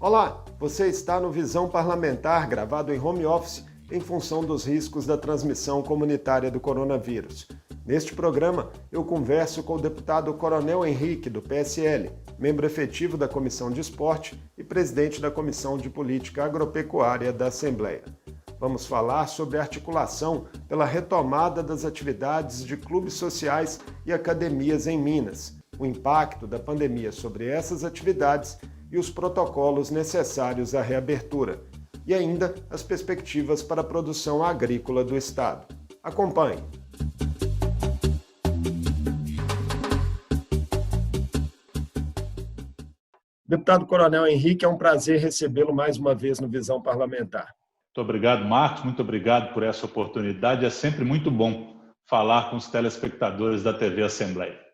Olá, você está no Visão Parlamentar, gravado em home office, em função dos riscos da transmissão comunitária do coronavírus. Neste programa, eu converso com o deputado Coronel Henrique, do PSL, membro efetivo da Comissão de Esporte e presidente da Comissão de Política Agropecuária da Assembleia. Vamos falar sobre a articulação pela retomada das atividades de clubes sociais e academias em Minas, o impacto da pandemia sobre essas atividades e os protocolos necessários à reabertura, e ainda as perspectivas para a produção agrícola do Estado. Acompanhe! Deputado Coronel Henrique, é um prazer recebê-lo mais uma vez no Visão Parlamentar. Muito obrigado, Marcos. Muito obrigado por essa oportunidade. É sempre muito bom falar com os telespectadores da TV Assembleia.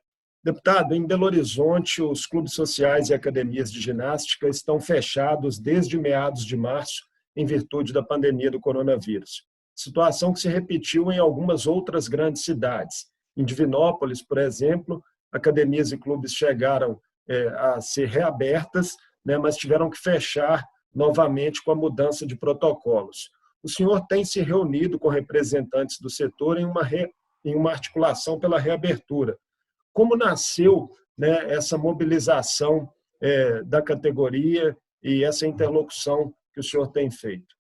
Deputado, em Belo Horizonte, os clubes sociais e academias de ginástica estão fechados desde meados de março, em virtude da pandemia do coronavírus. Situação que se repetiu em algumas outras grandes cidades. Em Divinópolis, por exemplo, academias e clubes chegaram a ser reabertas, mas tiveram que fechar novamente com a mudança de protocolos. O senhor tem se reunido com representantes do setor em uma articulação pela reabertura. Como nasceu essa mobilização da categoria e essa interlocução que o senhor tem feito?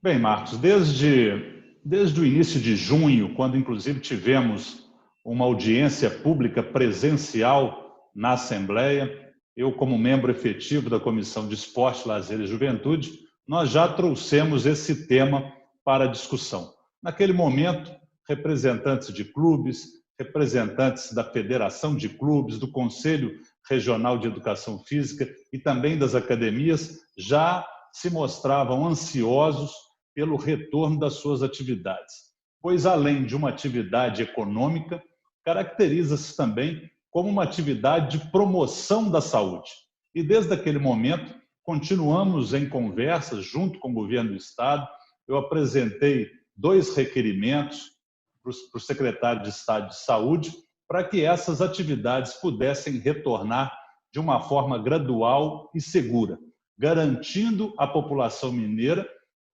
Bem, Marcos, desde o início de junho, quando inclusive tivemos uma audiência pública presencial na Assembleia, eu como membro efetivo da Comissão de Esporte, Lazer e Juventude, nós já trouxemos esse tema para discussão. Naquele momento, representantes de clubes, representantes da Federação de Clubes, do Conselho Regional de Educação Física e também das academias já se mostravam ansiosos pelo retorno das suas atividades, pois além de uma atividade econômica, caracteriza-se também como uma atividade de promoção da saúde. E desde aquele momento, continuamos em conversas junto com o governo do Estado. Eu apresentei 2 requerimentos para o secretário de Estado de Saúde para que essas atividades pudessem retornar de uma forma gradual e segura, garantindo à população mineira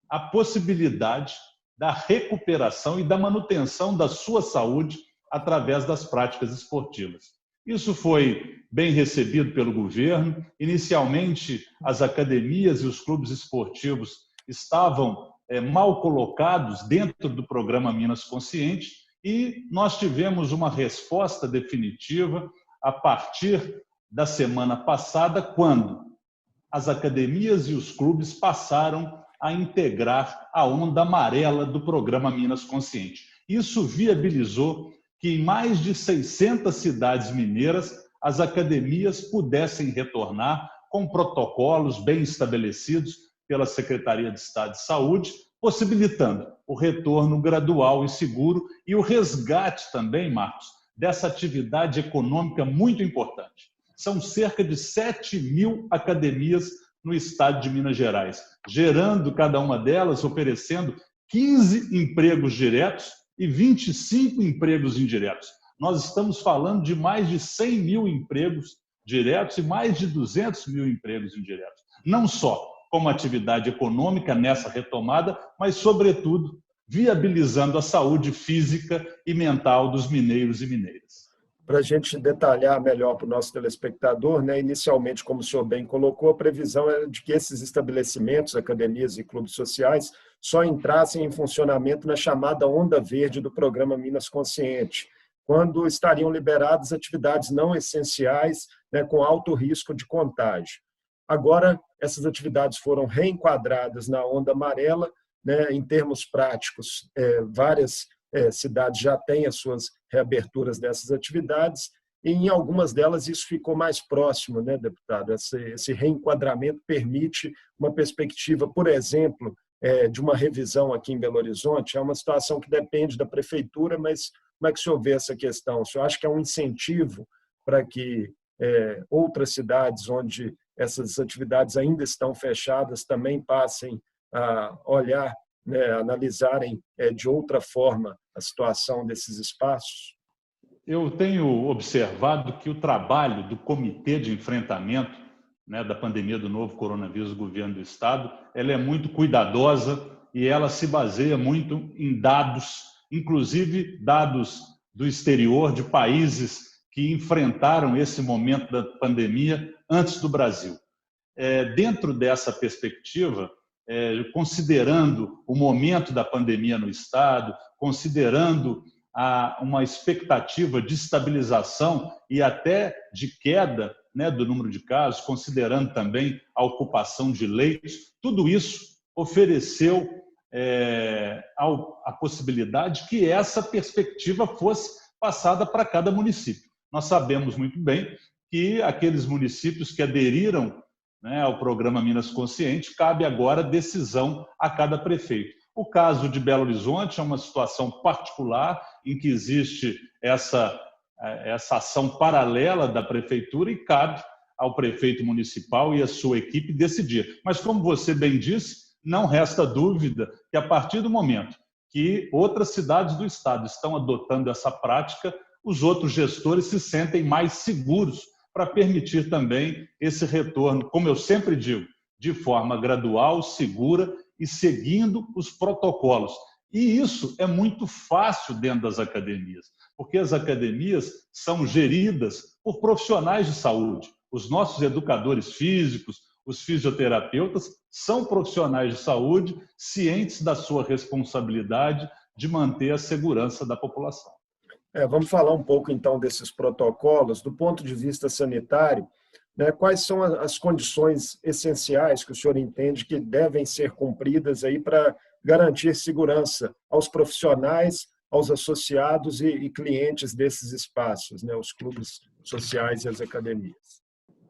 a possibilidade da recuperação e da manutenção da sua saúde através das práticas esportivas. Isso foi bem recebido pelo governo. Inicialmente, as academias e os clubes esportivos estavam mal colocados dentro do programa Minas Consciente e nós tivemos uma resposta definitiva a partir da semana passada, quando as academias e os clubes passaram a integrar a onda amarela do programa Minas Consciente. Isso viabilizou que em mais de 600 cidades mineiras as academias pudessem retornar com protocolos bem estabelecidos pela Secretaria de Estado de Saúde, possibilitando o retorno gradual e seguro e o resgate também, Marcos, dessa atividade econômica muito importante. São cerca de 7.000 academias no estado de Minas Gerais, gerando cada uma delas, oferecendo 15 empregos diretos e 25 empregos indiretos. Nós estamos falando de mais de 100.000 empregos diretos e mais de 200.000 empregos indiretos. Não só como atividade econômica nessa retomada, mas, sobretudo, viabilizando a saúde física e mental dos mineiros e mineiras. Para a gente detalhar melhor para o nosso telespectador, inicialmente, como o senhor bem colocou, a previsão é de que esses estabelecimentos, academias e clubes sociais, só entrassem em funcionamento na chamada onda verde do programa Minas Consciente, quando estariam liberadas atividades não essenciais, com alto risco de contágio. Agora, essas atividades foram reenquadradas na onda amarela, em termos práticos, várias cidades já têm as suas reaberturas dessas atividades e em algumas delas isso ficou mais próximo, deputado? Esse reenquadramento permite uma perspectiva, por exemplo, de uma revisão aqui em Belo Horizonte. É uma situação que depende da prefeitura, mas como é que o senhor vê essa questão? O senhor acha que é um incentivo para que outras cidades onde essas atividades ainda estão fechadas também passem a olhar, analisarem de outra forma a situação desses espaços? Eu tenho observado que o trabalho do Comitê de Enfrentamento né, da pandemia do novo coronavírus do governo do Estado, ela é muito cuidadosa e ela se baseia muito em dados, inclusive dados do exterior, de países que enfrentaram esse momento da pandemia antes do Brasil. Dentro dessa perspectiva, considerando o momento da pandemia no Estado, considerando uma expectativa de estabilização e até de queda, né, do número de casos, considerando também a ocupação de leitos, tudo isso ofereceu a possibilidade que essa perspectiva fosse passada para cada município. Nós sabemos muito bem que aqueles municípios que aderiram, né, ao programa Minas Consciente, cabe agora decisão a cada prefeito. O caso de Belo Horizonte é uma situação particular em que existe essa ação paralela da prefeitura e cabe ao prefeito municipal e à sua equipe decidir. Mas, como você bem disse, não resta dúvida que, a partir do momento que outras cidades do Estado estão adotando essa prática, os outros gestores se sentem mais seguros para permitir também esse retorno, como eu sempre digo, de forma gradual, segura e seguindo os protocolos. E isso é muito fácil dentro das academias, porque as academias são geridas por profissionais de saúde. Os nossos educadores físicos, os fisioterapeutas, são profissionais de saúde cientes da sua responsabilidade de manter a segurança da população. Vamos falar um pouco, então, desses protocolos. Do ponto de vista sanitário, né, quais são as condições essenciais que o senhor entende que devem ser cumpridas aí para garantir segurança aos profissionais, aos associados e clientes desses espaços, né, os clubes sociais e as academias?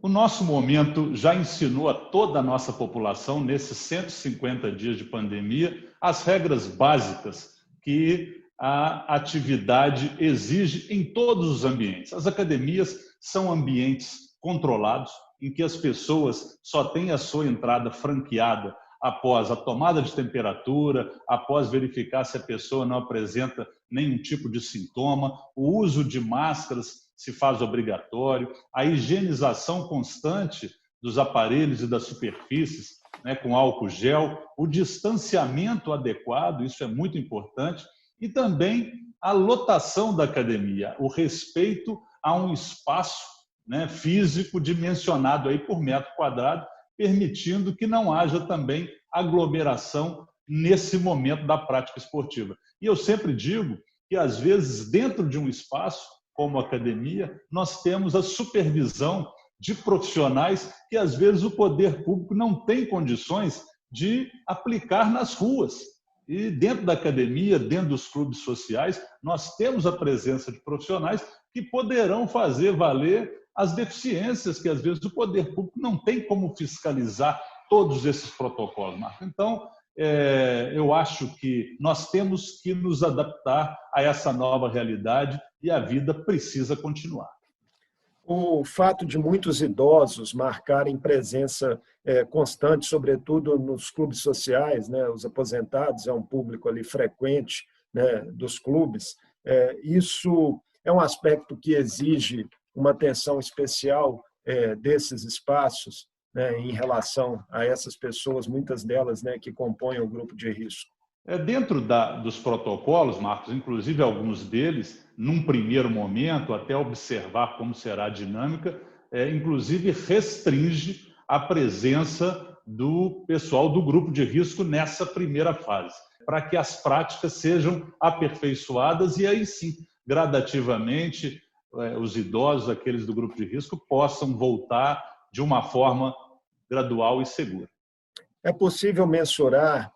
O nosso momento já ensinou a toda a nossa população, nesses 150 dias de pandemia, as regras básicas que a atividade exige em todos os ambientes. As academias são ambientes controlados, em que as pessoas só têm a sua entrada franqueada após a tomada de temperatura, após verificar se a pessoa não apresenta nenhum tipo de sintoma, o uso de máscaras se faz obrigatório, a higienização constante dos aparelhos e das superfícies, né, com álcool gel, o distanciamento adequado, isso é muito importante, e também a lotação da academia, o respeito a um espaço, né, físico dimensionado aí por metro quadrado, permitindo que não haja também aglomeração nesse momento da prática esportiva. E eu sempre digo que, às vezes, dentro de um espaço, como a academia, nós temos a supervisão de profissionais que, às vezes, o poder público não tem condições de aplicar nas ruas. E dentro da academia, dentro dos clubes sociais, nós temos a presença de profissionais que poderão fazer valer as deficiências que, às vezes, o poder público não tem como fiscalizar todos esses protocolos, Marco. Então, eu acho que nós temos que nos adaptar a essa nova realidade e a vida precisa continuar. O fato de muitos idosos marcarem presença constante, sobretudo nos clubes sociais, né, os aposentados é um público ali frequente, né, dos clubes, isso é um aspecto que exige uma atenção especial desses espaços, né, em relação a essas pessoas, muitas delas, né, que compõem o grupo de risco. Dentro dos protocolos, Marcos, inclusive alguns deles, num primeiro momento, até observar como será a dinâmica, inclusive restringe a presença do pessoal do grupo de risco nessa primeira fase, para que as práticas sejam aperfeiçoadas e aí sim, gradativamente, os idosos, aqueles do grupo de risco, possam voltar de uma forma gradual e segura. É possível mensurar,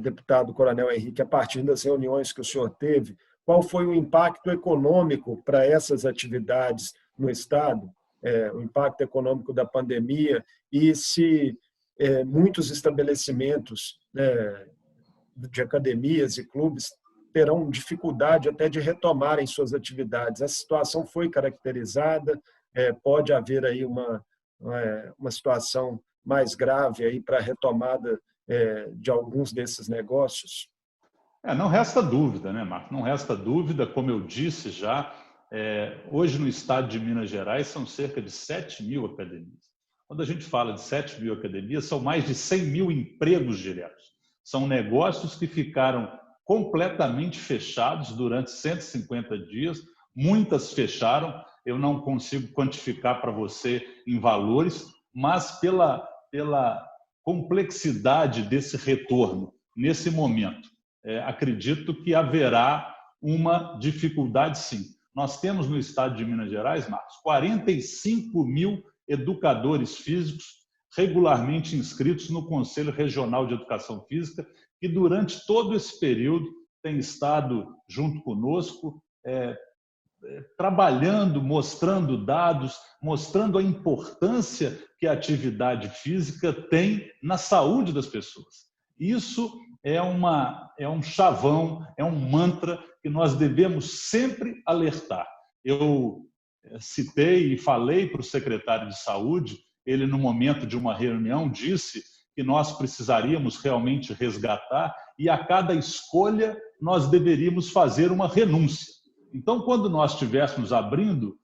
deputado Coronel Henrique, a partir das reuniões que o senhor teve, qual foi o impacto econômico para essas atividades no Estado, o impacto econômico da pandemia, e se muitos estabelecimentos de academias e clubes terão dificuldade até de retomarem suas atividades. A situação foi caracterizada, pode haver aí uma situação mais grave aí para a retomada de alguns desses negócios? Não resta dúvida, né, Marco? Não resta dúvida, como eu disse já, hoje no estado de Minas Gerais são cerca de 7.000 academias. Quando a gente fala de 7 mil academias, são mais de 100 mil empregos diretos. São negócios que ficaram completamente fechados durante 150 dias, muitas fecharam, eu não consigo quantificar para você em valores, mas pela complexidade desse retorno nesse momento, acredito que haverá uma dificuldade sim. Nós temos no estado de Minas Gerais, Marcos, 45 mil educadores físicos regularmente inscritos no Conselho Regional de Educação Física, que durante todo esse período tem estado junto conosco, trabalhando, mostrando dados, mostrando a importância que a atividade física tem na saúde das pessoas. Isso é um chavão, é um mantra que nós devemos sempre alertar. Eu citei e falei para o secretário de Saúde, ele, no momento de uma reunião, disse que nós precisaríamos realmente resgatar e a cada escolha nós deveríamos fazer uma renúncia. Então, quando nós estivéssemos abrindo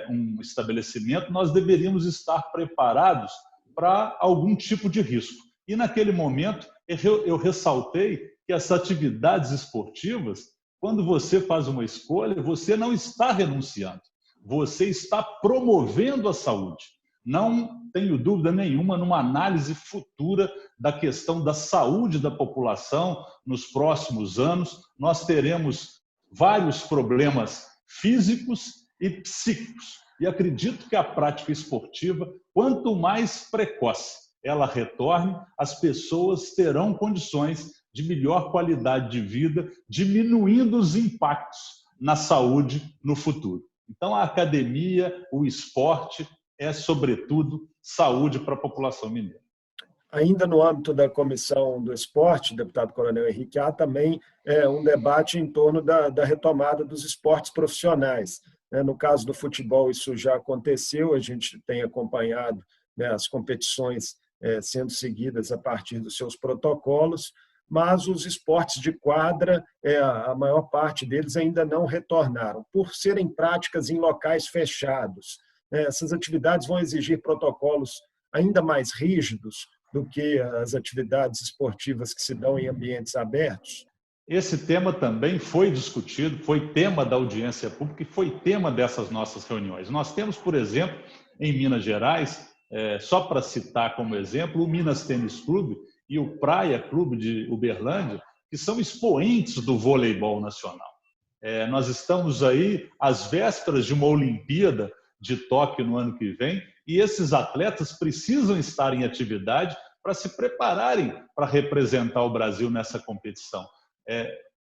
um estabelecimento, nós deveríamos estar preparados para algum tipo de risco. E, naquele momento, eu ressaltei que as atividades esportivas, quando você faz uma escolha, você não está renunciando, você está promovendo a saúde. Não tenho dúvida nenhuma, numa análise futura da questão da saúde da população, nos próximos anos, nós teremos vários problemas físicos e psíquicos. E acredito que a prática esportiva, quanto mais precoce ela retorne, as pessoas terão condições de melhor qualidade de vida, diminuindo os impactos na saúde no futuro. Então, a academia, o esporte, é, sobretudo, saúde para a população mineira. Ainda no âmbito da Comissão do Esporte, deputado Coronel Henrique, há também um debate em torno da retomada dos esportes profissionais. No caso do futebol, isso já aconteceu, a gente tem acompanhado as competições sendo seguidas a partir dos seus protocolos, mas os esportes de quadra, a maior parte deles ainda não retornaram, por serem práticas em locais fechados. Essas atividades vão exigir protocolos ainda mais rígidos do que as atividades esportivas que se dão em ambientes abertos? Esse tema também foi discutido, foi tema da audiência pública e foi tema dessas nossas reuniões. Nós temos, por exemplo, em Minas Gerais, só para citar como exemplo, o Minas Tênis Clube e o Praia Clube de Uberlândia, que são expoentes do voleibol nacional. Nós estamos aí às vésperas de uma Olimpíada de Tóquio no ano que vem, e esses atletas precisam estar em atividade para se prepararem para representar o Brasil nessa competição.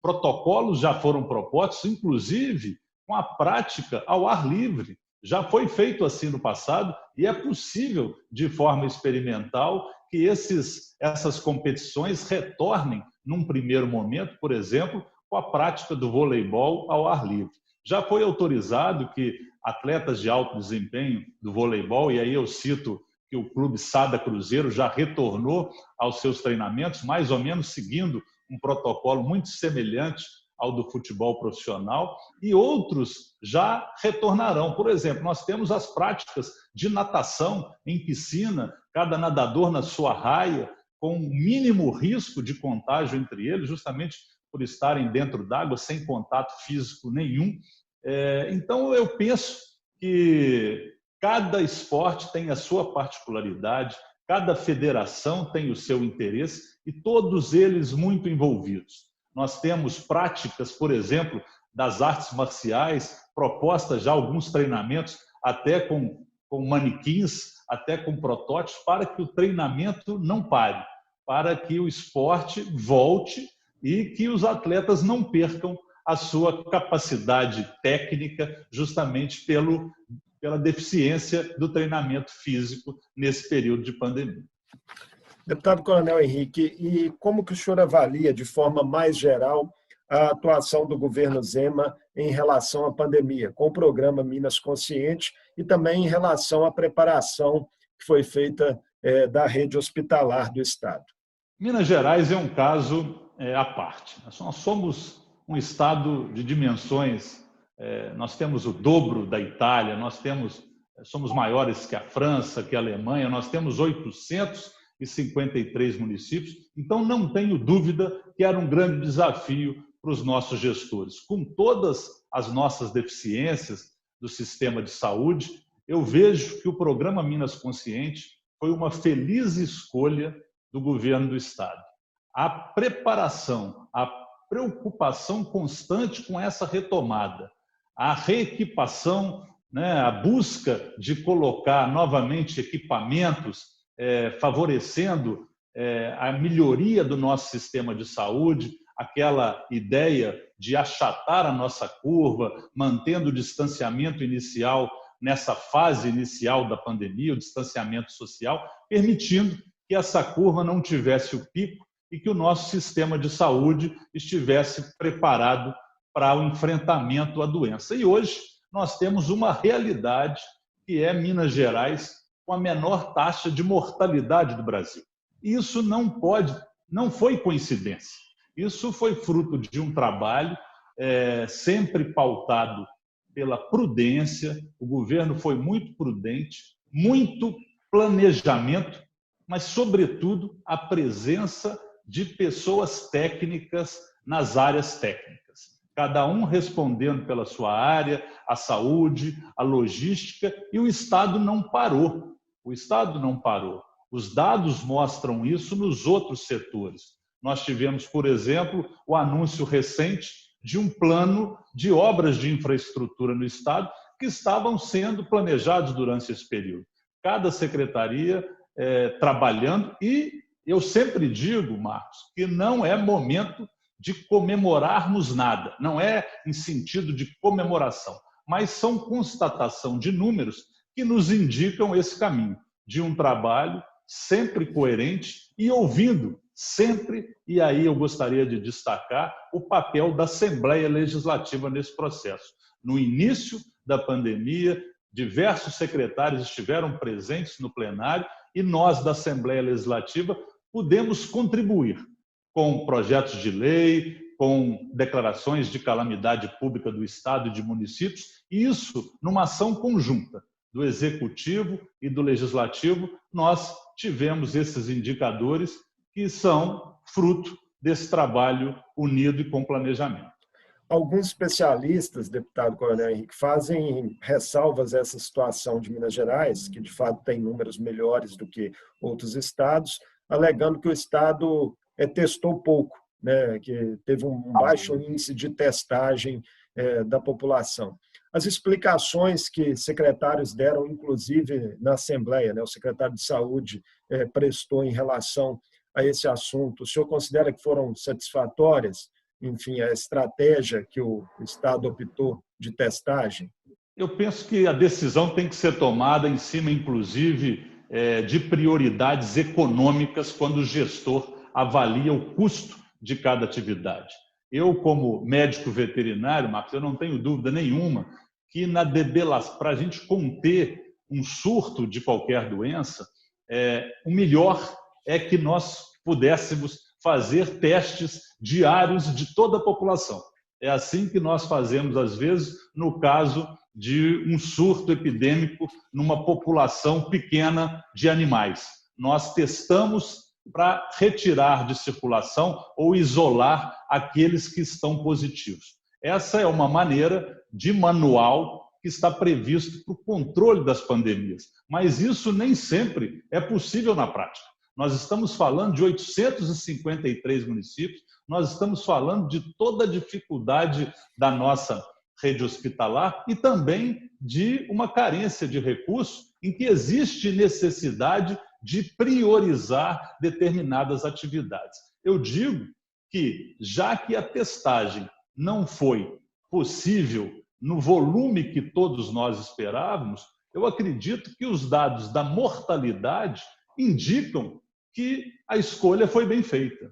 Protocolos já foram propostos, inclusive com a prática ao ar livre. Já foi feito assim no passado e é possível, de forma experimental, que essas competições retornem num primeiro momento, por exemplo, com a prática do voleibol ao ar livre. Já foi autorizado que atletas de alto desempenho do voleibol, e aí eu cito que o Clube Sada Cruzeiro já retornou aos seus treinamentos, mais ou menos seguindo um protocolo muito semelhante ao do futebol profissional, e outros já retornarão. Por exemplo, nós temos as práticas de natação em piscina, cada nadador na sua raia, com o mínimo risco de contágio entre eles, justamente por estarem dentro d'água, sem contato físico nenhum. Então, eu penso que cada esporte tem a sua particularidade, cada federação tem o seu interesse e todos eles muito envolvidos. Nós temos práticas, por exemplo, das artes marciais, propostas já alguns treinamentos, até com manequins, até com protótipos, para que o treinamento não pare, para que o esporte volte e que os atletas não percam a sua capacidade técnica, justamente pela deficiência do treinamento físico nesse período de pandemia. Deputado Coronel Henrique, e como que o senhor avalia, de forma mais geral, a atuação do governo Zema em relação à pandemia, com o programa Minas Consciente e também em relação à preparação que foi feita da rede hospitalar do Estado? Minas Gerais é um caso à parte. Nós somos um estado de dimensões, nós temos o dobro da Itália, nós temos somos maiores que a França, que a Alemanha, nós temos 853 municípios, então não tenho dúvida que era um grande desafio para os nossos gestores. Com todas as nossas deficiências do sistema de saúde, eu vejo que o programa Minas Consciente foi uma feliz escolha do governo do Estado. A preparação, a preocupação constante com essa retomada, a reequipação, né, a busca de colocar novamente equipamentos, favorecendo a melhoria do nosso sistema de saúde, aquela ideia de achatar a nossa curva, mantendo o distanciamento inicial nessa fase inicial da pandemia, o distanciamento social, permitindo que essa curva não tivesse o pico e que o nosso sistema de saúde estivesse preparado para o enfrentamento à doença. E hoje nós temos uma realidade que é Minas Gerais com a menor taxa de mortalidade do Brasil. Isso não foi coincidência. Isso foi fruto de um trabalho sempre pautado pela prudência. O governo foi muito prudente, muito planejamento, mas, sobretudo, a presença de pessoas técnicas nas áreas técnicas. Cada um respondendo pela sua área, a saúde, a logística, e o Estado não parou. O Estado não parou. Os dados mostram isso nos outros setores. Nós tivemos, por exemplo, o anúncio recente de um plano de obras de infraestrutura no Estado que estavam sendo planejados durante esse período. Cada secretaria trabalhando, e eu sempre digo, Marcos, que não é momento de comemorarmos nada, não é em sentido de comemoração, mas são constatação de números que nos indicam esse caminho de um trabalho sempre coerente e ouvindo sempre, e aí eu gostaria de destacar o papel da Assembleia Legislativa nesse processo. No início da pandemia, diversos secretários estiveram presentes no plenário e nós, da Assembleia Legislativa, pudemos contribuir com projetos de lei, com declarações de calamidade pública do Estado e de municípios, e isso numa ação conjunta do Executivo e do Legislativo. Nós tivemos esses indicadores que são fruto desse trabalho unido e com planejamento. Alguns especialistas, deputado Coronel Henrique, fazem ressalvas a essa situação de Minas Gerais, que de fato tem números melhores do que outros estados, alegando que o estado testou pouco, né, que teve um baixo índice de testagem da população. As explicações que secretários deram, inclusive na Assembleia, né, o secretário de Saúde prestou em relação a esse assunto, o senhor considera que foram satisfatórias? Enfim, a estratégia que o Estado optou de testagem? Eu penso que a decisão tem que ser tomada em cima, inclusive, de prioridades econômicas quando o gestor avalia o custo de cada atividade. Eu, como médico veterinário, Marcos, eu não tenho dúvida nenhuma que para a gente conter um surto de qualquer doença, o melhor é que nós pudéssemos fazer testes diários de toda a população. É assim que nós fazemos, às vezes, no caso de um surto epidêmico numa população pequena de animais. Nós testamos para retirar de circulação ou isolar aqueles que estão positivos. Essa é uma maneira de manual que está previsto para o controle das pandemias, mas isso nem sempre é possível na prática. Nós estamos falando de 853 municípios, nós estamos falando de toda a dificuldade da nossa rede hospitalar e também de uma carência de recursos em que existe necessidade de priorizar determinadas atividades. Eu digo que, já que a testagem não foi possível no volume que todos nós esperávamos, eu acredito que os dados da mortalidade indicam que a escolha foi bem feita,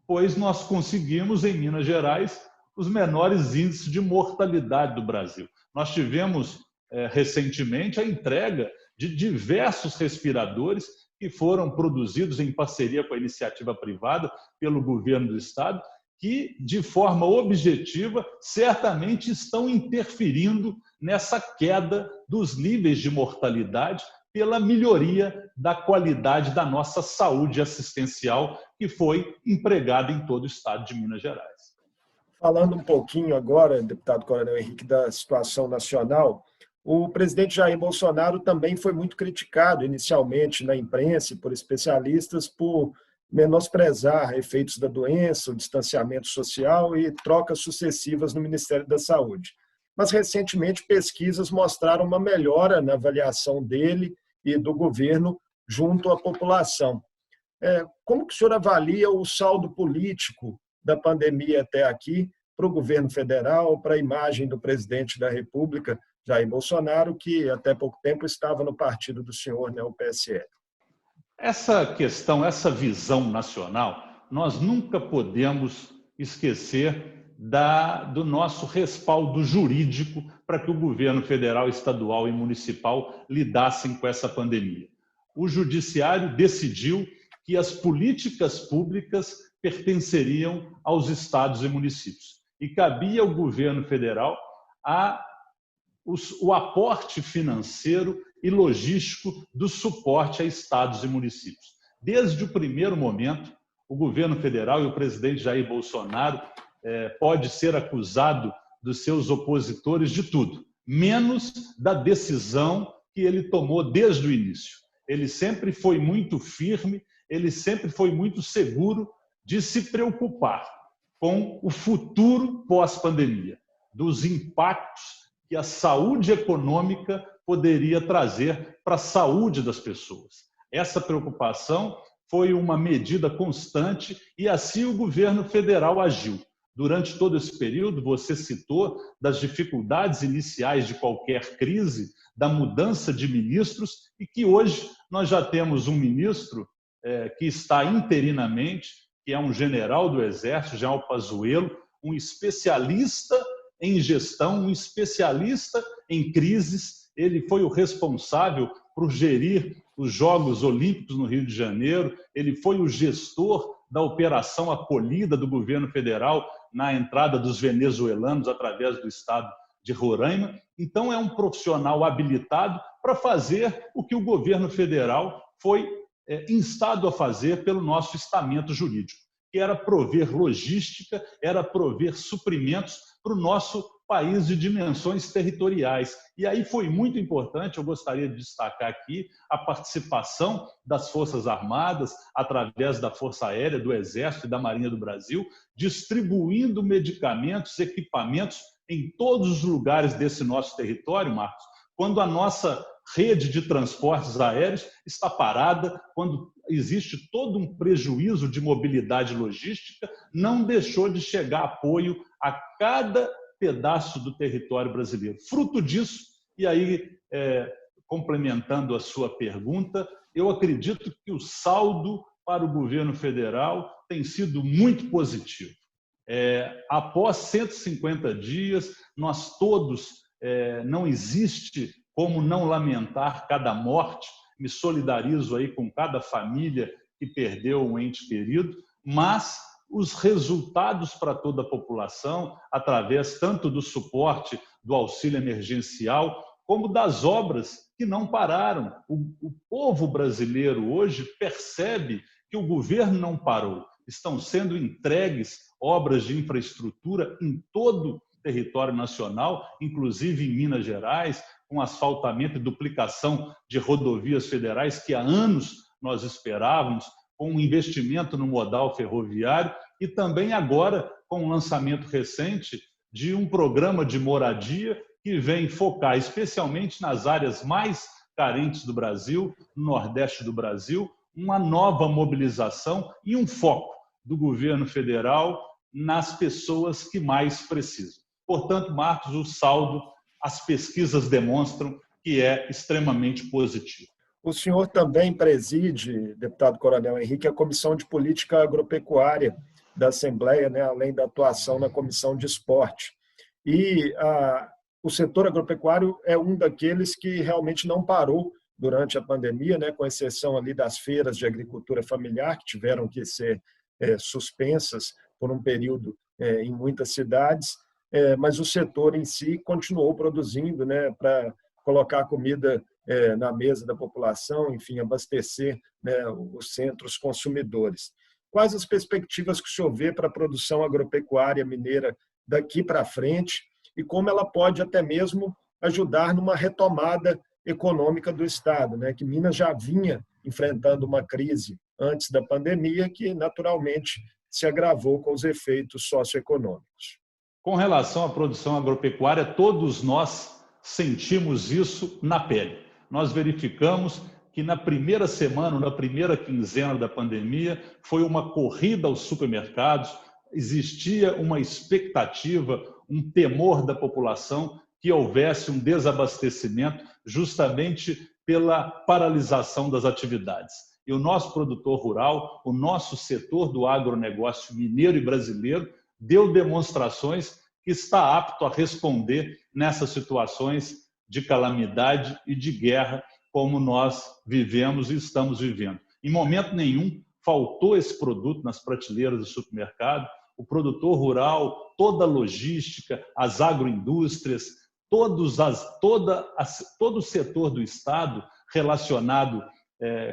pois nós conseguimos, em Minas Gerais, os menores índices de mortalidade do Brasil. Nós tivemos, recentemente, a entrega de diversos respiradores que foram produzidos em parceria com a iniciativa privada pelo governo do Estado, que, de forma objetiva, certamente estão interferindo nessa queda dos níveis de mortalidade pela melhoria da qualidade da nossa saúde assistencial, que foi empregada em todo o estado de Minas Gerais. Falando um pouquinho agora, deputado Coronel Henrique, da situação nacional, o presidente Jair Bolsonaro também foi muito criticado inicialmente na imprensa e por especialistas por menosprezar efeitos da doença, o distanciamento social e trocas sucessivas no Ministério da Saúde. Mas, recentemente, pesquisas mostraram uma melhora na avaliação dele e do governo junto à população. Como que o senhor avalia o saldo político da pandemia até aqui para o governo federal, para a imagem do presidente da República, Jair Bolsonaro, que até pouco tempo estava no partido do senhor, né, o PSL? Essa questão, essa visão nacional, nós nunca podemos esquecer do nosso respaldo jurídico para que o governo federal, estadual e municipal lidassem com essa pandemia. O judiciário decidiu que as políticas públicas pertenceriam aos estados e municípios e cabia ao governo federal o aporte financeiro e logístico do suporte a estados e municípios. Desde o primeiro momento, o governo federal e o presidente Jair Bolsonaro pode ser acusado dos seus opositores de tudo, menos da decisão que ele tomou desde o início. Ele sempre foi muito firme, ele sempre foi muito seguro de se preocupar com o futuro pós-pandemia, dos impactos que a saúde econômica poderia trazer para a saúde das pessoas. Essa preocupação foi uma medida constante e assim o governo federal agiu. Durante todo esse período, você citou das dificuldades iniciais de qualquer crise, da mudança de ministros e que hoje nós já temos um ministro que está interinamente, que é um general do Exército, General Pazuello, um especialista em gestão, um especialista em crises. Ele foi o responsável por gerir os Jogos Olímpicos no Rio de Janeiro, ele foi o gestor da operação acolhida do governo federal na entrada dos venezuelanos através do estado de Roraima. Então, é um profissional habilitado para fazer o que o governo federal foi instado a fazer pelo nosso estamento jurídico, que era prover logística, era prover suprimentos para o nosso país de dimensões territoriais. E aí foi muito importante, eu gostaria de destacar aqui, a participação das Forças Armadas, através da Força Aérea, do Exército e da Marinha do Brasil, distribuindo medicamentos, equipamentos em todos os lugares desse nosso território, Marcos, quando a nossa rede de transportes aéreos está parada, quando existe todo um prejuízo de mobilidade logística, não deixou de chegar apoio a cada pedaço do território brasileiro. Fruto disso, e aí, complementando a sua pergunta, eu acredito que o saldo para o governo federal tem sido muito positivo. Após 150 dias, nós todos, não existe como não lamentar cada morte, me solidarizo aí com cada família que perdeu um ente querido, mas os resultados para toda a população, através tanto do suporte do auxílio emergencial, como das obras que não pararam. O povo brasileiro hoje percebe que o governo não parou. Estão sendo entregues obras de infraestrutura em todo o território nacional, inclusive em Minas Gerais, com asfaltamento e duplicação de rodovias federais que há anos nós esperávamos, com um investimento no modal ferroviário e também agora com o lançamento recente de um programa de moradia que vem focar especialmente nas áreas mais carentes do Brasil, no Nordeste do Brasil, uma nova mobilização e um foco do governo federal nas pessoas que mais precisam. Portanto, Marcos, o saldo, as pesquisas demonstram que é extremamente positivo. O senhor também preside, deputado Coronel Henrique, a Comissão de Política Agropecuária da Assembleia, né, além da atuação na Comissão de Esporte. E o setor agropecuário é um daqueles que realmente não parou durante a pandemia, né, com exceção ali das feiras de agricultura familiar, que tiveram que ser suspensas por um período em muitas cidades, mas o setor em si continuou produzindo, né, para colocar comida na mesa da população, enfim, abastecer, né, os centros consumidores. Quais as perspectivas que o senhor vê para a produção agropecuária mineira daqui para frente e como ela pode até mesmo ajudar numa retomada econômica do Estado, né, que Minas já vinha enfrentando uma crise antes da pandemia que, naturalmente, se agravou com os efeitos socioeconômicos? Com relação à produção agropecuária, todos nós sentimos isso na pele. Nós verificamos que na primeira semana, na primeira quinzena da pandemia, foi uma corrida aos supermercados, existia uma expectativa, um temor da população que houvesse um desabastecimento justamente pela paralisação das atividades. E o nosso produtor rural, o nosso setor do agronegócio mineiro e brasileiro, deu demonstrações que está apto a responder nessas situações de calamidade e de guerra como nós vivemos e estamos vivendo. Em momento nenhum faltou esse produto nas prateleiras do supermercado. O produtor rural, toda a logística, as agroindústrias, todo o setor do Estado relacionado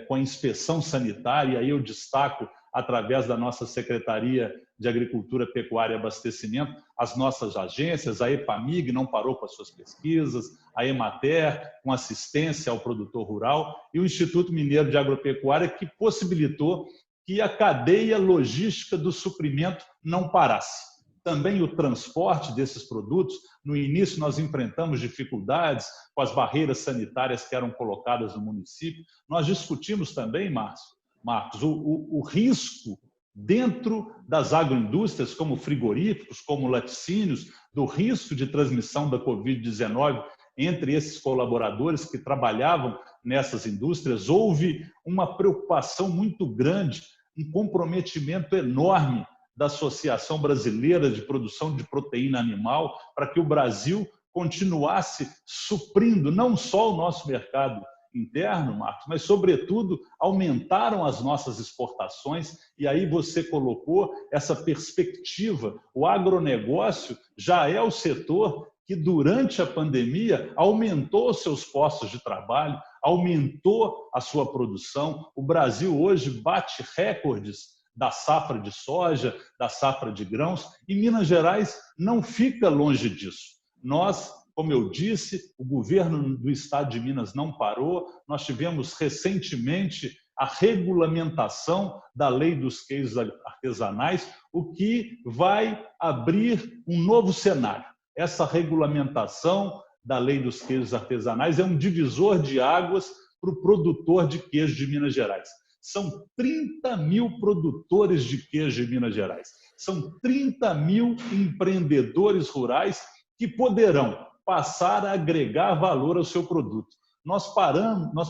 com a inspeção sanitária, aí eu destaco, através da nossa Secretaria de Agricultura, Pecuária e Abastecimento, as nossas agências, a EPAMIG não parou com as suas pesquisas, a Emater, com assistência ao produtor rural, e o Instituto Mineiro de Agropecuária, que possibilitou que a cadeia logística do suprimento não parasse. Também o transporte desses produtos, no início nós enfrentamos dificuldades com as barreiras sanitárias que eram colocadas no município. Nós discutimos também, Marcos, o risco dentro das agroindústrias, como frigoríficos, como laticínios, do risco de transmissão da Covid-19 entre esses colaboradores que trabalhavam nessas indústrias. Houve uma preocupação muito grande, um comprometimento enorme da Associação Brasileira de Produção de Proteína Animal para que o Brasil continuasse suprindo não só o nosso mercado interno, Marcos, mas, sobretudo, aumentaram as nossas exportações, e aí você colocou essa perspectiva. O agronegócio já é o setor que, durante a pandemia, aumentou os seus postos de trabalho, aumentou a sua produção. O Brasil hoje bate recordes da safra de soja, da safra de grãos, e Minas Gerais não fica longe disso. Nós, como eu disse, o governo do estado de Minas não parou. Nós tivemos recentemente a regulamentação da lei dos queijos artesanais, o que vai abrir um novo cenário. Essa regulamentação da lei dos queijos artesanais é um divisor de águas para o produtor de queijo de Minas Gerais. São 30 mil produtores de queijo em Minas Gerais. São 30 mil empreendedores rurais que poderão passar a agregar valor ao seu produto. Nós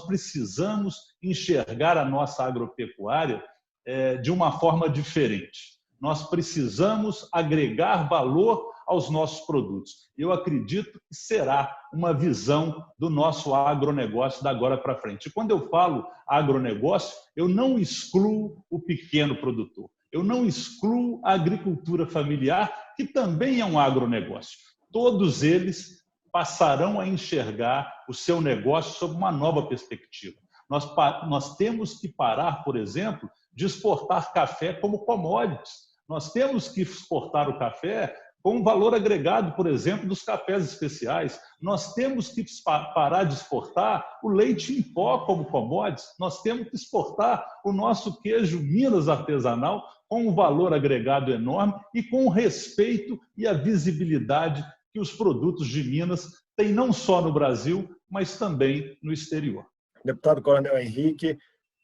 precisamos enxergar a nossa agropecuária de uma forma diferente. Nós precisamos agregar valor aos nossos produtos. Eu acredito que será uma visão do nosso agronegócio da agora para frente. E quando eu falo agronegócio, eu não excluo o pequeno produtor. Eu não excluo a agricultura familiar, que também é um agronegócio. Todos eles passarão a enxergar o seu negócio sob uma nova perspectiva. Nós temos que parar, por exemplo, de exportar café como commodities. Nós temos que exportar o café com valor agregado, por exemplo, dos cafés especiais. Nós temos que parar de exportar o leite em pó como commodities. Nós temos que exportar o nosso queijo Minas artesanal com um valor agregado enorme e com o respeito e a visibilidade que os produtos de Minas têm não só no Brasil, mas também no exterior. Deputado Coronel Henrique,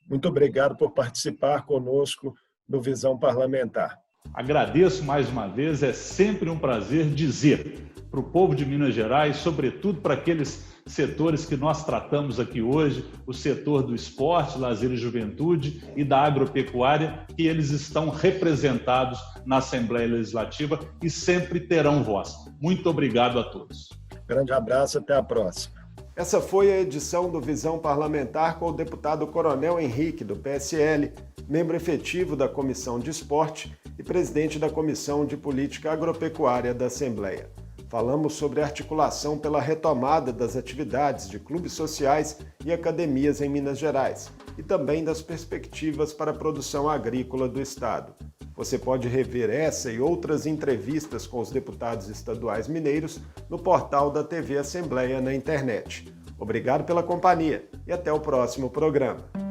muito obrigado por participar conosco do Visão Parlamentar. Agradeço mais uma vez, é sempre um prazer dizer para o povo de Minas Gerais, sobretudo para aqueles setores que nós tratamos aqui hoje, o setor do esporte, lazer e juventude e da agropecuária, que eles estão representados na Assembleia Legislativa e sempre terão voz. Muito obrigado a todos. Grande abraço, até a próxima. Essa foi a edição do Visão Parlamentar com o deputado Coronel Henrique, do PSL, membro efetivo da Comissão de Esporte e presidente da Comissão de Política Agropecuária da Assembleia. Falamos sobre a articulação pela retomada das atividades de clubes sociais e academias em Minas Gerais e também das perspectivas para a produção agrícola do Estado. Você pode rever essa e outras entrevistas com os deputados estaduais mineiros no portal da TV Assembleia na internet. Obrigado pela companhia e até o próximo programa.